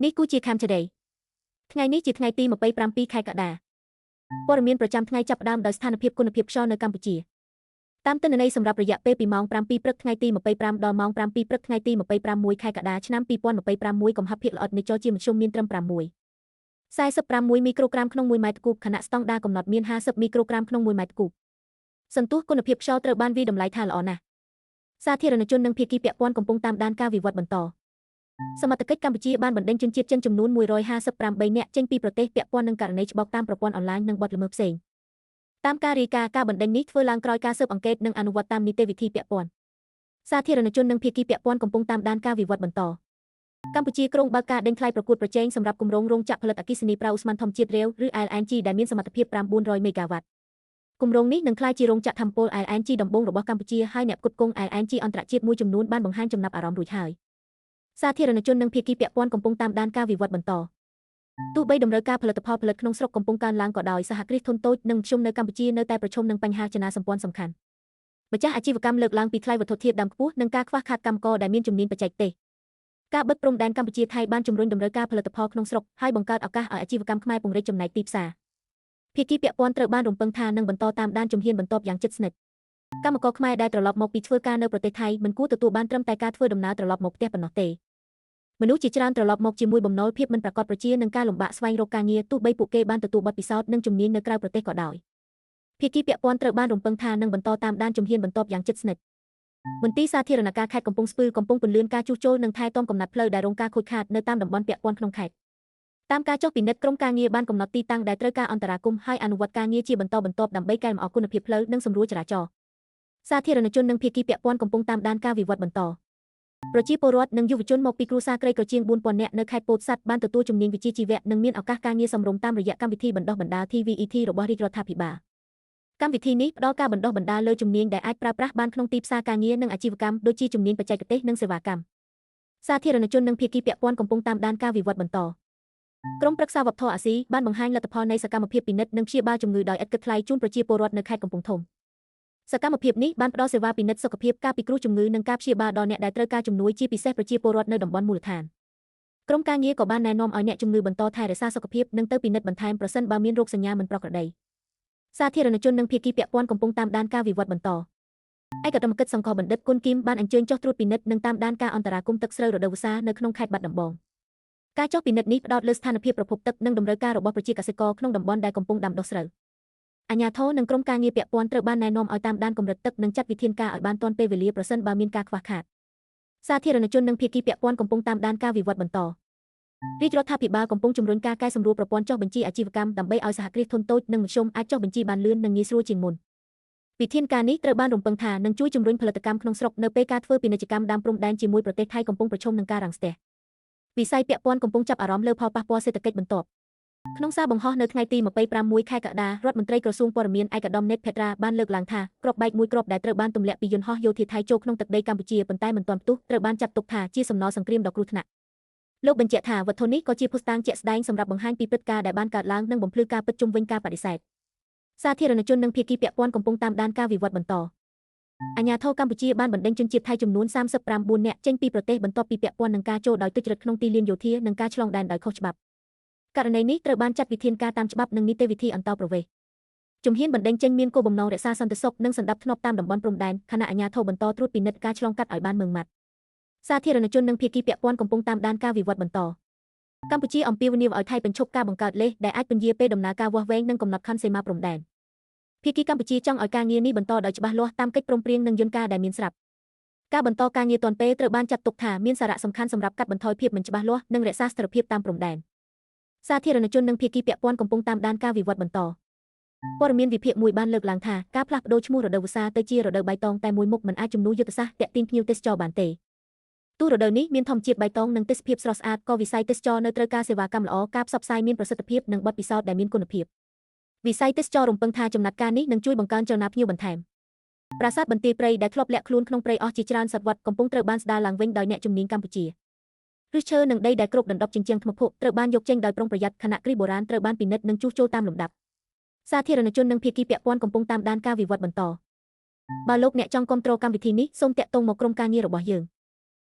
នេះគូជា Cam Today ថ្ងៃនេះជាថ្ងៃទី27 ខែកក្កដាព័ត៌មានប្រចាំថ្ងៃចាប់ផ្ដើមដោយស្ថានភាពគុណភាពខ្យល់នៅកម្ពុជាតាមទិន្នន័យសម្រាប់រយៈពេលពីម៉ោង7ព្រឹកថ្ងៃទី25ដល់ម៉ោង7ព្រឹកថ្ងៃទី26ខែកក្កដាឆ្នាំ2026កំហិតភាគល្អិតនៃចរជាមធ្យមមានត្រឹម6.46 មីក្រូក្រាមក្នុង1ម៉ែត្រគូបខណៈស្តង់ដារកំណត់មាន50មីក្រូក្រាមក្នុង1ម៉ែត្រគូបសន្ទុះគុណភាពខ្យល់ត្រូវបានវិតម្លៃថាល្អណាស់សាធារណជននិងភាគីពាក់ព័ន្ធកំពុងតាមដានការវិវត្តបន្តសមត្ថកិច្ចកម្ពុជាបានបណ្ដេញជនជាតិចិនចំនួន158នាក់ចេញពីប្រទេសពាក់ព័ន្ធនឹងករណីច្បោកតាមប្រព័ន្ធអនឡាញនិងបទល្មើសផ្សេងតាមការរាយការណ៍ការបណ្ដេញនេះធ្វើឡើងក្រោយការស៊ើបអង្កេតនិងអនុវត្តតាមនីតិវិធីពាក់ព័ន្ធសាធារណជននិងភាគីពាក់ព័ន្ធកំពុងតាមដានការវិវត្តបន្តកម្ពុជាក្រុងបើកការដេញថ្លៃប្រកួតប្រជែងសម្រាប់គម្រោងរោងចក្រផលិតអគ្គិសនីប្រើឧស្ម័នធម្មជាតិរាវឬ LNG ដែលមានសមត្ថភាព900មេហ្គាវ៉ាត់គម្រោងនេះនឹងក្លាយជារោងចក្រថាមពល LNG ដំបូងរបស់កម្ពុជាហើយអ្នកផ្គត់ផ្គង់ LNG អន្តរជាតិមួយចំនួនបានបង្ហាញចំណាប់អារម្មណ៍រួចហើយសាធារណជននិងភាគីពាក់ព័ន្ធកំពុងតាមដានការវិវត្តបន្តទោះបីតម្រូវការផលិតផលផលិតក្នុងស្រុកកំពុងកើនឡើងក៏ដោយសហគ្រាសធុនតូចនិងមធ្យមនៅកម្ពុជានៅតែប្រឈមនឹងបញ្ហាចនាសម្ព័ន្ធសំខាន់ម្ចាស់អាជីវកម្មលើកឡើងពីថ្លៃវត្ថុធាតុដើមខ្ពស់និងការខ្វះខាតកម្មករដែលមានជំនាញបច្ចេកទេសការបិទព្រំដែនកម្ពុជាថៃបានជំរុញតម្រូវការផលិតផលក្នុងស្រុកហើយបង្កើតឱកាសឲ្យអាជីវកម្មខ្មែរពង្រីកចំណែកទីផ្សារភាគីពាក់ព័ន្ធត្រូវបានរំពឹងថានឹងបន្តតាមដានជំហានបន្ទាប់យ៉ាងជិតស្និទ្ធកម្មករខ្មែរដែលត្រឡប់មកពីធ្វើការនៅប្រទេសថៃមិនគួរទទួលបានត្រឹមតែការធ្វើដំណើរត្រឡប់មកផ្ទះប៉ុណ្ណោះទេមនុស្សជាច្រើនត្រឡប់មកជាមួយបំណុលភាពមិនប្រាកដប្រជានិងការលំបាកស្វែងរកការងារទោះបីពួកគេបានទទួលបទពិសោធន៍និងជំនាញនៅក្រៅប្រទេសក៏ដោយភាគីពាក់ព័ន្ធត្រូវបានរំពឹងថានឹងបន្តតាមដានជំហានបន្ទាប់យ៉ាងជិតស្និទ្ធមន្ទីរសាធារណការខេត្តកំពង់ស្ពឺកំពុងពន្យាការជួសជុលនិងថែទាំកំណត់ផ្លូវដែលរងការខូចខាតនៅតាមតំបន់ពាក់ព័ន្ធក្នុងខេត្តតាមការចុះពិនិត្យក្រុមការងារបានកំណត់ទីតាំងដែលត្រូវការអន្តរាគមន៍ហើយអនុវត្តការងារជាបន្តបន្ទាប់ដើម្បីកែលម្អគុណភាពផ្លូវនិងសម្រួលចរាចរណ៍សាធារណជននិងភាគីពាក់ព័ន្ធកំពុងតាមដានការវិវត្តបន្តប្រជាពលរដ្ឋនិងយុវជនមកពីគ្រួសារក្រីក្រជាង 4000 នាក់នៅខេត្តពោធិ៍សាត់បានទទួលជំនាញវិជ្ជាជីវៈនិងមានឱកាសការងារសមរម្យតាមរយៈកម្មវិធីបណ្ដុះបណ្ដាល TVET របស់រាជរដ្ឋាភិបាលកម្មវិធីនេះផ្ដល់ការបណ្ដុះបណ្ដាលលើជំនាញដែលអាចប្រើប្រាស់បានក្នុងទីផ្សារការងារនិងអាជីវកម្មដូចជាជំនាញបច្ចេកទេសនិងសេវាកម្មសាធារណជននិងភាគីពាក់ព័ន្ធកំពុងតាមដានការវិវត្តបន្តក្រុមប្រឹក្សាវប្បធម៌អាស៊ីបានបង្ហាញលទ្ធផលនៃសកម្មភាពពិនិត្យនិងព្យាបាលជំងឺដោយឥតគិតថ្លៃជូនប្រជាពលរដ្ឋនៅខេត្តកំពង់ធំសកម្មភាពនេះបានផ្ដល់សេវាពិនិត្យសុខភាពការពិគ្រោះជំងឺនិងការព្យាបាលដល់អ្នកដែលត្រូវការជំនួយជាពិសេសប្រជាពលរដ្ឋនៅតំបន់មូលដ្ឋានក្រុមការងារក៏បានណែនាំឲ្យអ្នកជំងឺបន្តថែរក្សាសុខភាពនិងទៅពិនិត្យបន្ថែមប្រសិនបើមានរោគសញ្ញាមិនប្រក្រតីសាធារណជននិងភាគីពាក់ព័ន្ធកំពុងតាមដានការវិវត្តបន្តឯកឧត្តមកិច្ចសង្ឃបណ្ឌិតគុណគីមបានអញ្ជើញចុះត្រួតពិនិត្យនិងតាមដានការអន្តរាគមន៍ទឹកស្រូវរដូវវស្សានៅក្នុងខេត្តបាត់ដំបងការចុះពិនិត្យនេះផ្ដោតលើស្ថានភាពប្រភពទឹកនិងតម្រូវការរបស់ប្រជាកសិករក្នុងតំបន់ដែលកំពុងដាំដុះស្រូវអាជ្ញាធរនិងក្រុមការងារពាក់ព័ន្ធត្រូវបានណែនាំឲ្យតាមដានកម្រិតទឹកនិងចាត់វិធានការឲ្យបានទាន់ពេលវេលាប្រសិនបើមានការខ្វះខាតសាធារណជននិងភាគីពាក់ព័ន្ធកំពុងតាមដានការវិវត្តបន្តរាជរដ្ឋាភិបាលកំពុងជំរុញការកែសម្រួលប្រព័ន្ធចុះបញ្ជីអាជីវកម្មដើម្បីឲ្យសហគ្រាសធុនតូចនិងមធ្យមអាចចុះបញ្ជីបានលឿននិងងាយស្រួលជាងមុនវិធានការនេះត្រូវបានរំពឹងថានឹងជួយជំរុញផលិតកម្មក្នុងស្រុកនៅពេលការធ្វើពាណិជ្ជកម្មតាមព្រំដែនជាមួយប្រទេសថៃកំពុងប្រឈមនឹងការរាំងស្ទះវិស័យពាក់ព័ន្ធកំពុងចាប់អារម្មណ៍លើផលប៉ះពាល់សេដ្ឋកិច្ចបន្ទាប់ក្នុងសារបង្ហោះនៅថ្ងៃទី26ខែកក្កដារដ្ឋមន្ត្រីក្រសួងព័ត៌មានឯកឧត្តម ណេត ផេត្រាបានលើកឡើងថាគ្រាប់បែកមួយគ្រាប់ដែលត្រូវបានទម្លាក់ពីយន្តហោះយោធាថៃចូលក្នុងទឹកដីកម្ពុជាប៉ុន្តែមិនទាន់ផ្ទុះត្រូវបានចាត់ទុកថាជាសំណល់សង្គ្រាមដ៏គ្រោះថ្នាក់លោកបញ្ជាក់ថាវត្ថុនេះក៏ជាភស្តុតាងជាក់ស្ដែងសម្រាប់បង្ហាញពីព្រឹត្តិការណ៍ដែលបានកើតឡើងនិងបំភ្លឺការពិតជុំវិញការបដិសេធសាធារណជននិងភាគីពាក់ព័ន្ធកំពុងតាមដានការវិវត្តបន្តអាជ្ញាធរកម្ពុជាបានបណ្ដេញជនជាតិថៃចំនួន39នាក់ចេញពីប្រទេសបន្ទាប់ពីពាក់ព័ន្ធនឹងការចូលដោយទុច្ចរិតក្នុងទីលានយោធានិងការឆ្លងដែនដោយខុសច្បាប់ករណីនេះត្រូវបានចាត់វិធានការតាមច្បាប់និងនីតិវិធីអន្តោប្រវេសន៍ជំហានបណ្ដេញចេញមានគោលបំណងរក្សាសន្តិសុខនិងសណ្ដាប់ធ្នាប់តាមតំបន់ព្រំដែនខណៈអាជ្ញាធរបន្តត្រួតពិនិត្យការឆ្លងកាត់ឲ្យបានម៉ឺងម៉ាត់សាធារណជននិងភាគីពាក់ព័ន្ធកំពុងតាមដានការវិវត្តបន្តកម្ពុជាអំពាវនាវឲ្យថៃបញ្ឈប់ការបង្កើតលេសដែលអាចពន្យាពេលដំណើរការវាស់វែងនិងកំណត់ខណ្ឌសីមាព្រំដែនភាគីកម្ពុជាចង់ឲ្យការងារនេះបន្តដោយច្បាស់លាស់តាមកិច្ចព្រមព្រៀងនិងយន្តការដែលមានស្រាប់ការបន្តការងារទាន់ពេលត្រូវបានចាត់ទុកថាមានសារៈសំខាន់សម្រាប់កាត់បន្ថយភាពមិនច្បាស់លាស់និងរក្សាស្ថិរភាពតាមព្រំដែនសាធារណជននិងភាគីពាក់ព័ន្ធកំពុងតាមដានការវិវត្តបន្តព័ត៌មានវិភាគមួយបានលើកឡើងថាការផ្លាស់ប្ដូរឈ្មោះរដូវវស្សាទៅជារដូវបៃតងតែមួយមុខមិនអាចជំនួសយុទ្ធសាស្ត្រទាក់ទាញភ្ញៀវទេសចរបានទេទោះរដូវនេះមានធម្មជាតិបៃតងនិងទេសភាពស្រស់ស្អាតក៏វិស័យទេសចរនៅត្រូវការសេវាកម្មល្អការផ្សព្វផ្សាយមានប្រសិទ្ធភាពនិងបទពិសោធន៍ដែលមានគុណភាពវិស័យទេសចររំពឹងថាចំណាត់ការនេះនឹងជួយបង្កើនចលនាភ្ញៀវបន្ថែមប្រាសាទបន្ទាយព្រៃដែលធ្លាប់លាក់ខ្លួនក្នុងព្រៃអស់ជាច្រើនសតវត្សកំពុងត្រូវបានស្ដារឡើងវិញដោយអ្នកជំនាញកម្ពុជាឫសឈើនិងដីដែលគ្របដណ្ដប់ជញ្ជាំងថ្មភក់ត្រូវបានយកចេញដោយប្រុងប្រយ័ត្នខណៈគ្រឹះបុរាណត្រូវបានពិនិត្យនិងជួសជុលតាមលំដាប់សាធារណជននិងភាគីពាក់ព័ន្ធកំពុងតាមដានការវិវត្តបន្តបើលោកអ្នកចង់គាំទ្រកម្មវិធីនេះសូមតាក់ទងមកក្រុមការងាររបស់យើង